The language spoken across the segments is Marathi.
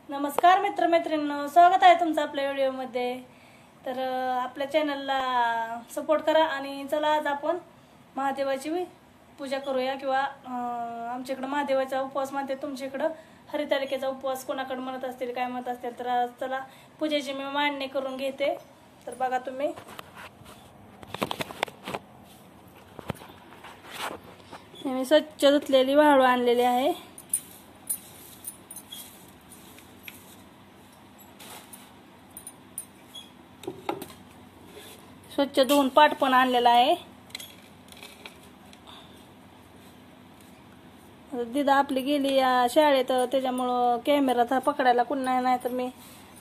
नमस्कार मित्रमैत्रिणींनो, स्वागत आहे तुमचं आपल्या व्हिडिओमध्ये। तर आपल्या चॅनलला सपोर्ट करा आणि चला आज आपण महादेवाची पूजा करूया किंवा आमच्याकडे महादेवाचा उपवास म्हणते, तुमच्याकडे हरितालिकेचा उपवास कोणाकडे म्हणत असतील काय म्हणत असतील। तर आज चला पूजेची मी मांडणी करून घेते। तर बघा तुम्ही मी स्वच्छ धुतलेली वाळू आणलेली आहे। स्वच्छ धुवून पाट पण आणलेला आहे। दिदा आपली गेली शाळेत, त्याच्यामुळं कॅमेरा पकडायला कोण नाही, तर मी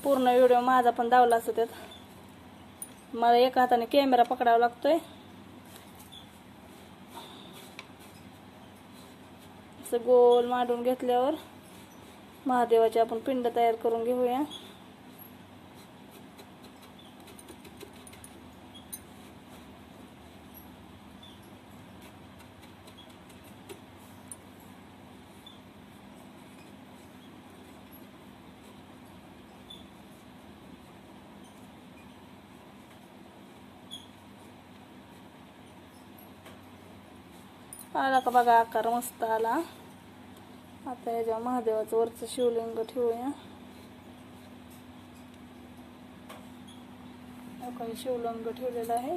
पूर्ण व्हिडिओ माझा पण दावला असतो त्यात। मला एका हाताने कॅमेरा पकडावा लागतोय। असं गोल मांडून घेतल्यावर महादेवाची आपण पिंड तयार करून घेऊया। आला का बघा, आकार मस्त आला। आता याच्या महादेवाचं वरचं शिवलिंग ठेवूया। काही शिवलिंग ठेवलेलं आहे।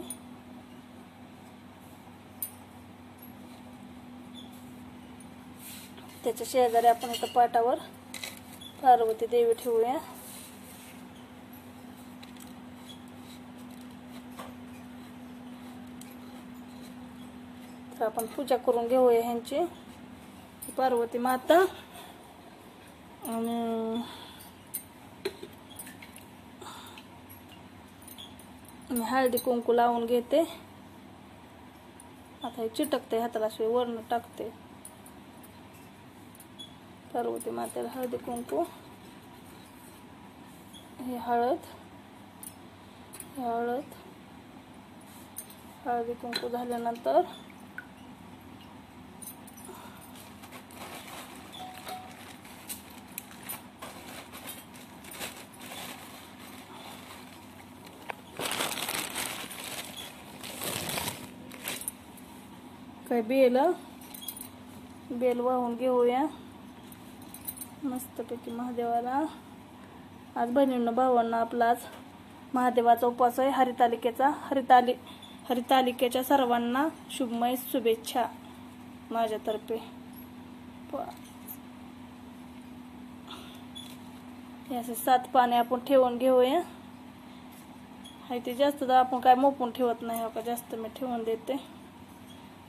त्याच्या शेजारी आपण इथं पाटावर पार्वती देवी ठेवूया। तर आपण पूजा करून घेऊया ह्यांची। पार्वती माता आणि हळदी कुंकू लावून घेते। आता हे चिटकते हाताला, शिवाय वरण टाकते। पार्वती मातेला हळदी कुंकू, हे हळद, हळदी कुंकू झाल्यानंतर काय बेल वाहून घेऊया मस्तपैकी महादेवाला। आज बहिणींना भावांना आपला आज महादेवाचा उपवास आहे, हरितालिकेच्या सर्वांना शुभमय शुभेच्छा माझ्यातर्फे। हे असे 7 पाने आपण ठेवून घेऊया। हाय ते जास्त तर आपण काय मोपून ठेवत नाही, का जास्त मी ठेवून देते।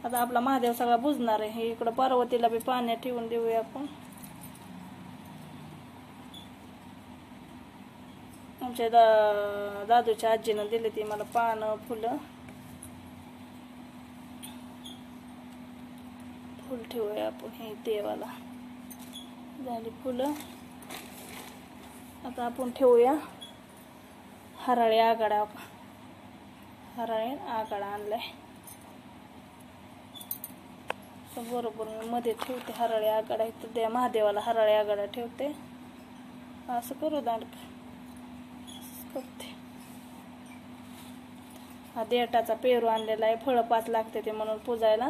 आता आपला महादेव सगळा बुजणार आहे। हे इकडं पार्वतीला बी पाण्यात ठेवून देऊया आपण। आमच्या दादूच्या आजीनं दिले ती मला पानं, फुलं। फुल ठेवूया आपण हे देवाला। झाली फुलं। आता आपण ठेवूया हराळी आघाडा। हराळी आघाडा आणलाय बरोबर मध्ये ठेवते हराळी आघाडा। इथं त्या महादेवाला हराळी आघाडा ठेवते। असं करू दांड करते। हा देठाचा पेरू आणलेला आहे, फळं 5 लागते ते म्हणून पूजायला।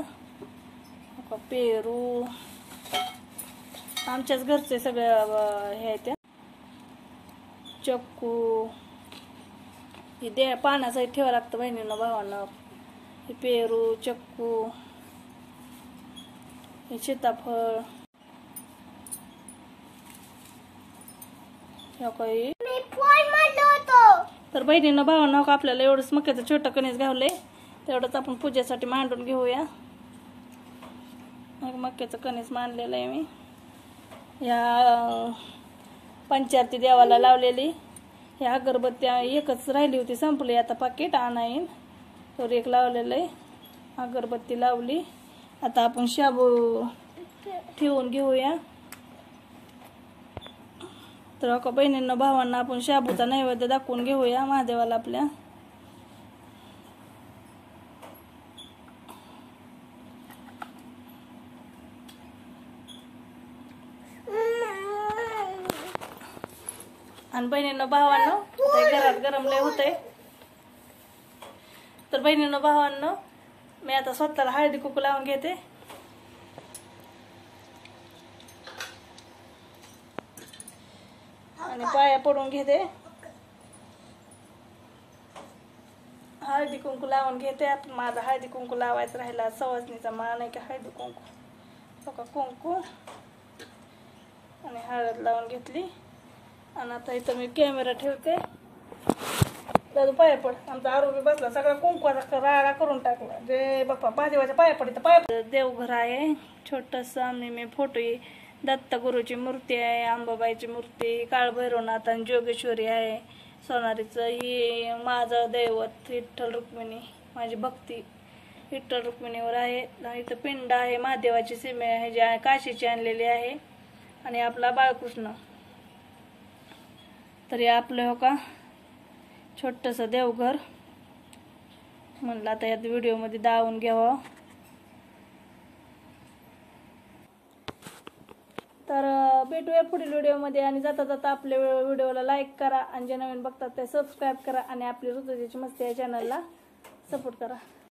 पेरू आमच्याच घरचे सगळे हे आहेत। चक्कू हे पानासाठी ठेवावं लागतं बहिणींना भावांना। हे पेरू, चक्कू, हे सीताफळ, काही तर बहिणींना भावांना आपल्याला एवढंच मक्याचं छोटं कणीस घावलंय, तेवढंच आपण पूजेसाठी मांडून घेऊया। मक्याचं कणीस मांडलेलं आहे मी। ह्या पंचारती देवाला लावलेली ह्या अगरबत्त्या एकच राहिली होती, संपली आता पाकिट आणाईन, तर एक लावलेलं आहे। अगरबत्ती लावली। आता आपण शाबू ठेवून घेऊया। तर का बहिणींना भावांना आपण शाबूचा नैवेद्य दाखवून घेऊया महादेवाला आपल्या। आणि बहिणींनो भावांनो ते घरात गरम लय होतंय. तर बहिणींनो भावांनो मी आता स्वतःला हळदी कुंकू लावून घेते. आणि पाया पडून घेते. हळदी कुंकू लावून घेते. आता माझा हळदी कुंकू लावायचं राहिला. सवासणीचा मान आहे की हळदी कुंकू बघा कुंकू आणि हळद लावून घेतली. आणि आता इथं मी कॅमेरा ठेवते. दादू पाया पड. आमचा आरोग्य बसला सगळा कुंकवाचा राडा करून टाकला. जे बाप्पा महादेवाच्या पाया पडते पाया. देवघर आहे छोटस. आम्ही मी फोटो दत्तगुरूची मूर्ती आहे, अंबाबाईची मूर्ती, काळभैरवनाथ आणि जोगेश्वरी आहे. सोनारीचं ही माझं दैवत विठ्ठल रुक्मिणी. माझी भक्ती विठ्ठल रुक्मिणीवर आहे. इथं पिंड आहे महादेवाची सीमे आहे जी काशीची आणलेली आहे. आणि आपला बाळकृष्ण. तरी आपलं हो का छोटंसं देवघर म्हणलं आता यात व्हिडिओमध्ये दावून घ्यावं. तर भेटूया पुढील व्हिडिओमध्ये. आणि जाता जाता आपल्या व्हिडिओला लाईक करा आणि जे नवीन बघतात ते सबस्क्राईब करा आणि आपली ऋतुजाची मस्ती या चॅनलला सपोर्ट करा.